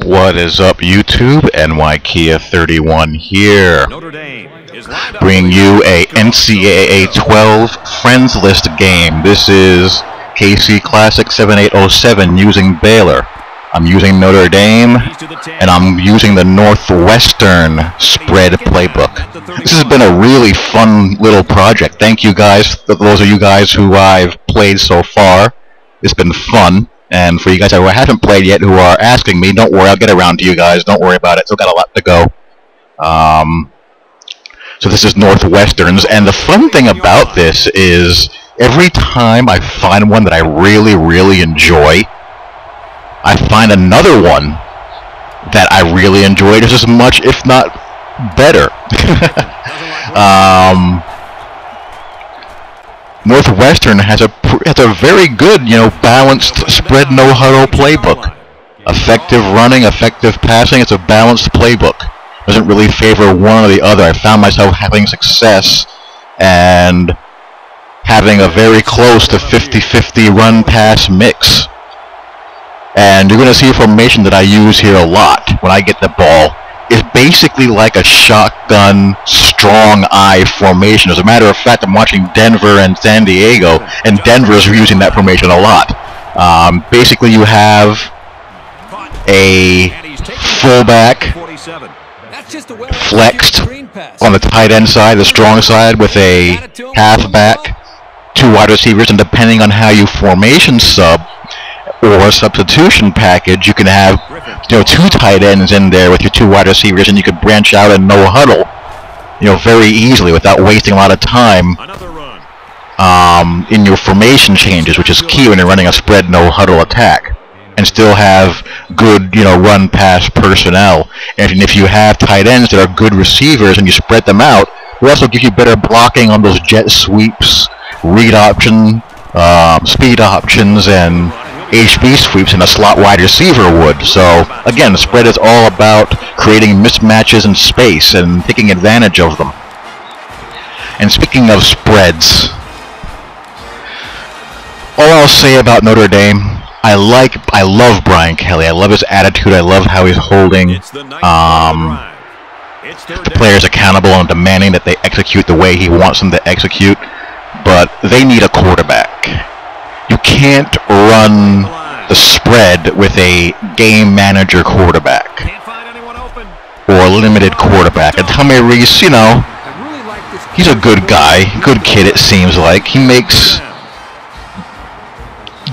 What is up, YouTube? Ncaa31 here, bringing you a NCAA 12 Friends List game. This is KC Classic 7807 using Baylor. I'm using Notre Dame, and I'm using the Northwestern spread playbook. This has been a really fun little project. Thank you guys, those of you guys who I've played so far. It's been fun. And for you guys who haven't played yet, who are asking me, don't worry, I'll get around to you guys. Don't worry about it. Still got a lot to go. So this is Northwestern's, and the fun thing about this is every time I find one that I really enjoy, I find another one that I really enjoy just as much, if not better. Northwestern has a very good, balanced spread no huddle playbook. Effective running, effective passing. It's a balanced playbook. Doesn't really favor one or the other. I found myself having success and having a very close to 50-50 run-pass mix. And you're going to see a formation that I use here a lot when I get the ball. It's basically like a shotgun, strong eye formation. As a matter of fact, I'm watching Denver and San Diego, and Denver's using that formation a lot. Basically, you have a fullback flexed on the tight end side, the strong side, with a halfback, two wide receivers, and depending on how you formation sub or substitution package, you can have two tight ends in there with your two wide receivers, and you could branch out and no huddle very easily without wasting a lot of time in your formation changes, which is key when you're running a spread no huddle attack, and still have good run pass personnel. And if you have tight ends that are good receivers and you spread them out, it will also give you better blocking on those jet sweeps, read option, speed options, and HB sweeps in a slot wide receiver would. So again, the spread is all about creating mismatches in space and taking advantage of them. And speaking of spreads, all I'll say about Notre Dame, I love Brian Kelly. I love his attitude. I love how he's holding the players accountable and demanding that they execute the way he wants them to execute. But they need a quarterback. You can't run the spread with a game manager quarterback or limited quarterback. And Tommy Reese, he's a good guy, good kid it seems like. He makes,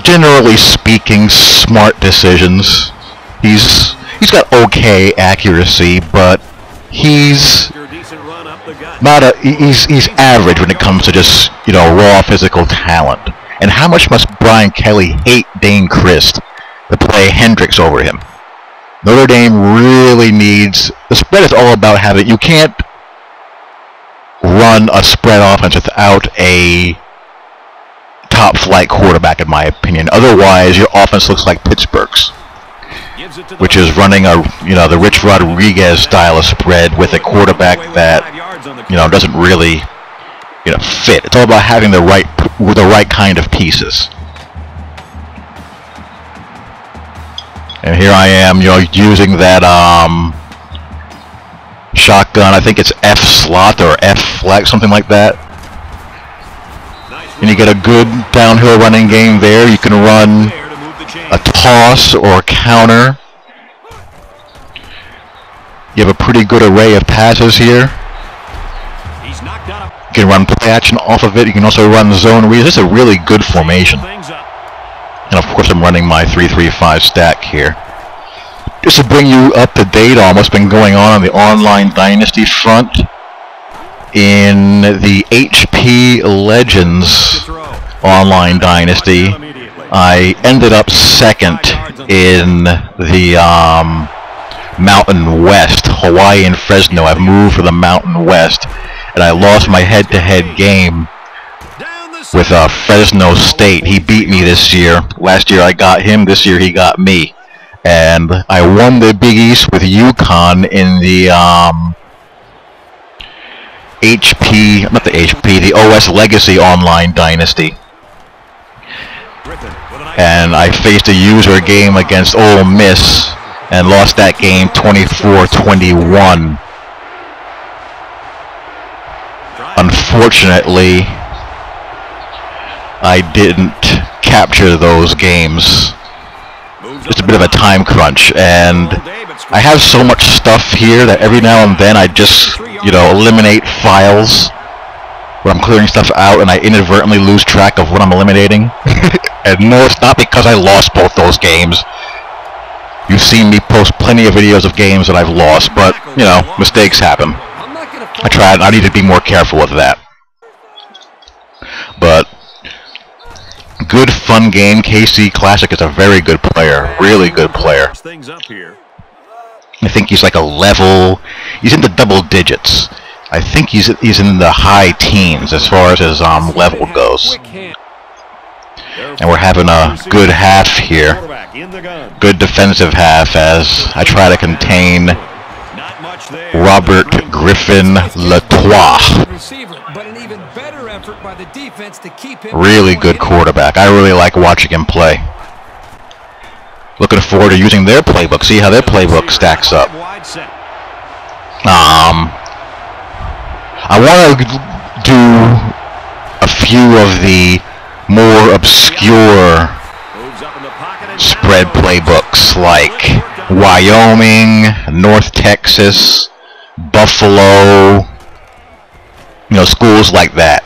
generally speaking, smart decisions. He's got okay accuracy, but he's not he's average when it comes to just raw physical talent. And how much must Brian Kelly hate Dane Christ to play Hendricks over him? Notre Dame really needs... The spread is all about having... You can't run a spread offense without a top-flight quarterback, in my opinion. Otherwise, your offense looks like Pittsburgh's, which is running the Rich Rodriguez style of spread with a quarterback that doesn't really fit. It's all about having the right kind of pieces. And here I am, using that shotgun. I think it's F slot or F flex, something like that. And you get a good downhill running game there. You can run a toss or a counter. You have a pretty good array of passes here. You can run play action off of it. You can also run zone reads. It's a really good formation. And of course, I'm running my 3-3-5 stack here. Just to bring you up to date on what's been going on the online Dynasty front. In the HP Legends online Dynasty, I ended up second in the Mountain West, Hawaii and Fresno. I've moved to the Mountain West. And I lost my head-to-head game with Fresno State. He beat me this year. Last year I got him. This year he got me. And I won the Big East with UConn in the the OS Legacy Online Dynasty. And I faced a user game against Ole Miss and lost that game 24-21. Unfortunately, I didn't capture those games. Just a bit of a time crunch, and I have so much stuff here that every now and then I just, eliminate files where I'm clearing stuff out and I inadvertently lose track of what I'm eliminating. And no, it's not because I lost both those games. You've seen me post plenty of videos of games that I've lost, but, mistakes happen. I need to be more careful with that. But good fun game. KC Classic is a very good player, really good player. I think he's like a level, he's in the double digits. I think he's in the high teens as far as his level goes. And we're having a good half here. Good defensive half as I try to contain Robert Griffin Latois. Really good quarterback. I really like watching him play. Looking forward to using their playbook. See how their playbook stacks up. I want to do a few of the more obscure spread playbooks like Wyoming, North Texas, Buffalo, schools like that.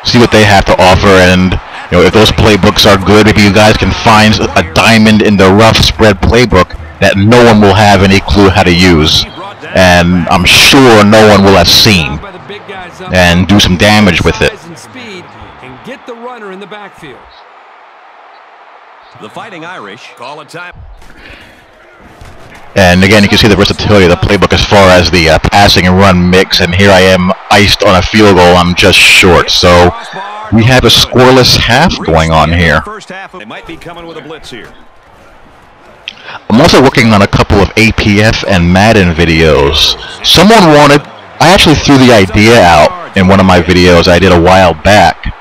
See what they have to offer, and if those playbooks are good, maybe you guys can find a diamond in the rough spread playbook that no one will have any clue how to use, and I'm sure no one will have seen, and do some damage with it. Get the runner in the backfield. The Fighting Irish call a time. And again, you can see the versatility of the playbook as far as the passing and run mix. And here I am, iced on a field goal. I'm just short. So we have a scoreless half going on here. They might be coming with a blitz here. I'm also working on a couple of APF and Madden videos. Someone wanted, I actually threw the idea out in one of my videos I did a while back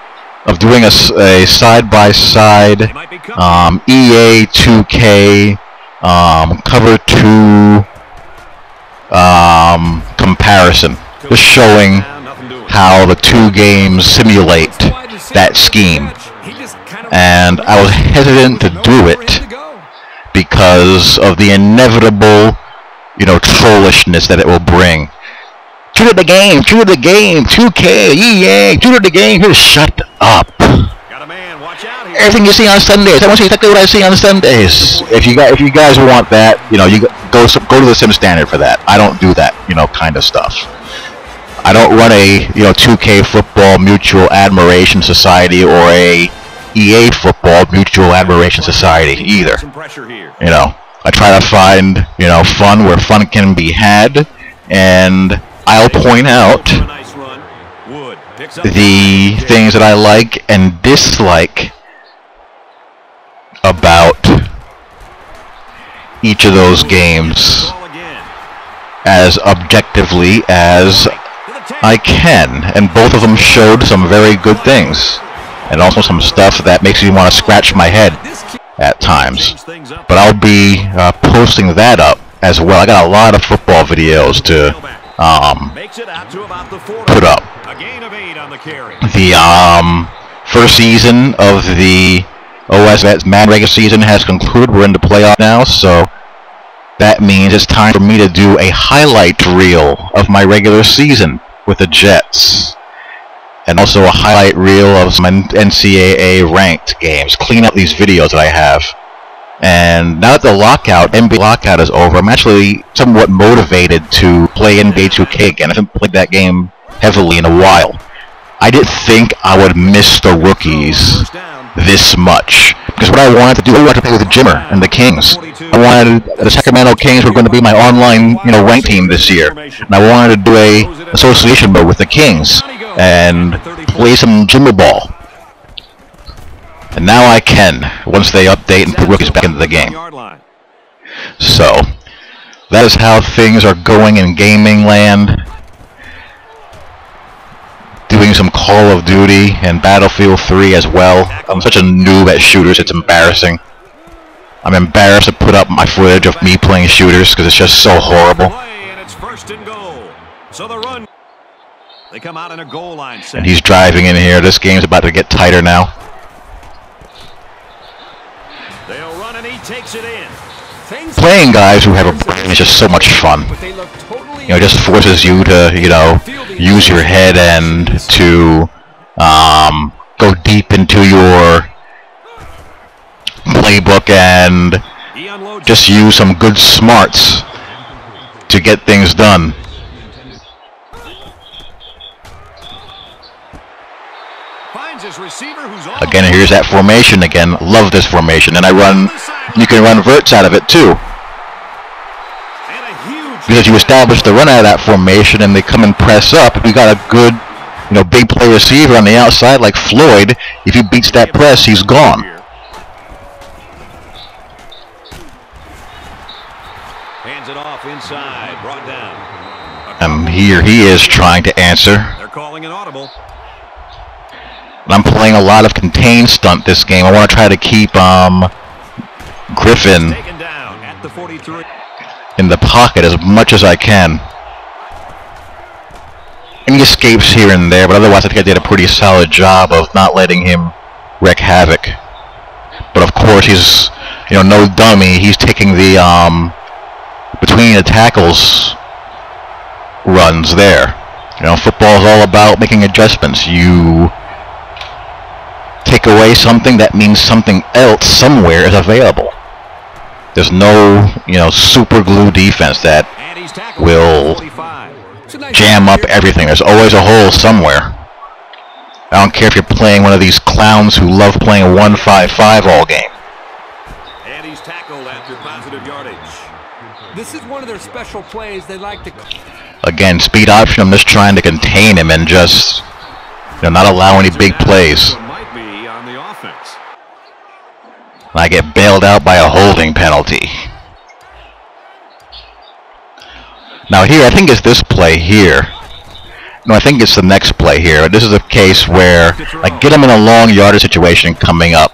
of doing a side-by-side EA 2K cover 2 comparison, just showing how the two games simulate that scheme. And I was hesitant to do it because of the inevitable, trollishness that it will bring. True to the game, 2K, EA, true to the game. Just shut up. Everything you see on Sundays, I want to see exactly what I see on Sundays. If you guys want that, you go to the Sim Standard for that. I don't do that, kind of stuff. I don't run a 2K Football Mutual Admiration Society or a EA Football Mutual Admiration Society either. I try to find fun where fun can be had, and I'll point out the things that I like and dislike about each of those games as objectively as I can, and both of them showed some very good things, and also some stuff that makes me want to scratch my head at times. But I'll be posting that up as well. I got a lot of football videos to put up. The first season of the OS Madden regular season has concluded. We're in the playoff now, so that means it's time for me to do a highlight reel of my regular season with the Jets, and also a highlight reel of some NCAA ranked games. Clean up these videos that I have. And now that the NBA lockout is over, I'm actually somewhat motivated to play NBA 2K again. I haven't played that game heavily in a while. I didn't think I would miss the rookies this much, because what I wanted to do, I wanted to play with the Jimmer and the Kings. I wanted the Sacramento Kings were going to be my online, ranked team this year, and I wanted to do a association mode with the Kings and play some Jimmer ball. And now I can, once they update and put rookies back into the game. So, that is how things are going in gaming land. Doing some Call of Duty and Battlefield 3 as well. I'm such a noob at shooters, it's embarrassing. I'm embarrassed to put up my footage of me playing shooters because it's just so horrible. And it's 1st and goal. So the run. They come out in a goal line set. And he's driving in here. This game's about to get tighter now. They'll run and he takes it in. Playing guys who have a brain is just so much fun. You know, it just forces you to, you know, use your head and to go deep into your playbook and just use some good smarts to get things done. Again, here's that formation again. Love this formation. And you can run verts out of it too. Because you establish the run out of that formation and they come and press up. We got a good, you know, big play receiver on the outside like Floyd. If he beats that press, he's gone. Hands it off inside, brought down. And here he is trying to answer. They're calling an audible. And I'm playing a lot of contain stunt this game. I want to try to keep Griffin Taken down at the 43. in the pocket as much as I can. And he escapes here and there, but otherwise I think I did a pretty solid job of not letting him wreak havoc. But of course he's, you know, no dummy. He's taking the between the tackles runs there. You know, football is all about making adjustments. You take away something, that means something else somewhere is available. There's no, you know, super glue defense that will jam up everything. There's always a hole somewhere. I don't care if you're playing one of these clowns who love playing a 1-5-5 all game. And he's tackled after positive yardage. This is one of their special plays they like to. Again, speed option. I'm just trying to contain him and just, you know, not allow any big plays. And I get bailed out by a holding penalty. Now here, I think it's this play here. No, I think it's the next play here. This is a case where I get him in a long yardage situation coming up,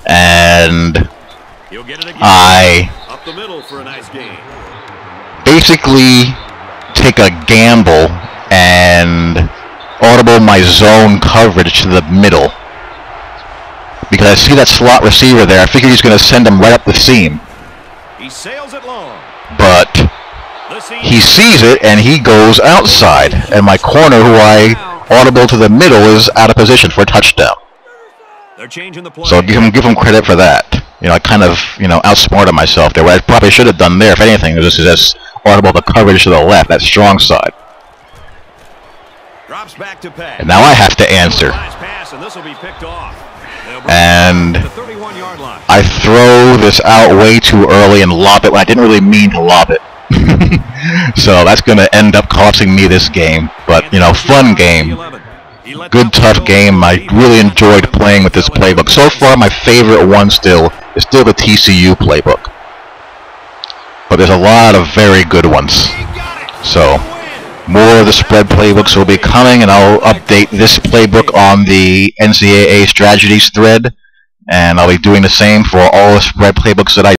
and I up the middle for a nice game. Basically take a gamble and audible my zone coverage to the middle. Because I see that slot receiver there. I figure he's going to send him right up the seam. He sails it long. But he sees it and he goes outside. And my corner, who I audible to the middle, is out of position for a touchdown. They're changing the play. So give him credit for that. You know, I kind of, you know, outsmarted myself there. What I probably should have done there, if anything, is just audible the coverage to the left, that strong side. Drops back to pass. And now I have to answer. Pass, and this will be picked off. And I throw this out way too early and lob it when I didn't really mean to lob it. So that's going to end up costing me this game. But, you know, fun game. Good, tough game. I really enjoyed playing with this playbook. So far, my favorite one is still the TCU playbook. But there's a lot of very good ones. So more of the spread playbooks will be coming, and I'll update this playbook on the NCAA strategies thread, and I'll be doing the same for all the spread playbooks that I